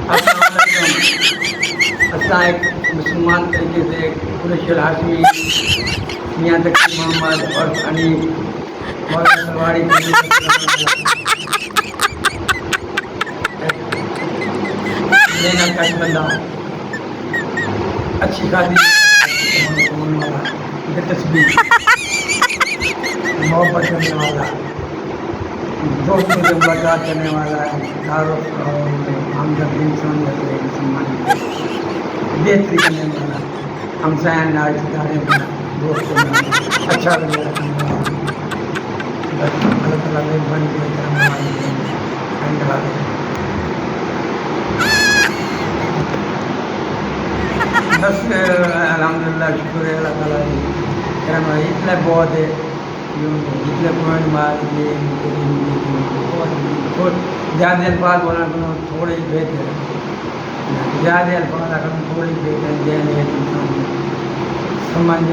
السلام علیکم. اساں ایک مسلمان طریقے سے قریش الہاشمی میاں تقی محمد اور انیف مولانا سلواڑی لینا کٹ بندہ اچھی خاصی دلچسپی محبت کرنے والا دوستوں سے ملاقات کرنے والا تعارف اور ہمدردی انسانیت سے مسلمان بہتری کرنے والا ہمسایہ ناز ادارے میں دوستوں میں اچھا رویہ رکھنے والا اللہ تعالیٰ مہربانی کے کرم والے بس الحمدللہ شکر ہے اللہ تعالیٰ کرم ہے اتنا بہت ہے جتنے پوائنٹ مار بہت زیادہ الفاظ بولنا کرنا تھوڑے ہی بہتر ہے زیادہ الفاظ رکھنا تھوڑی بہتر ہے انسان سمجھ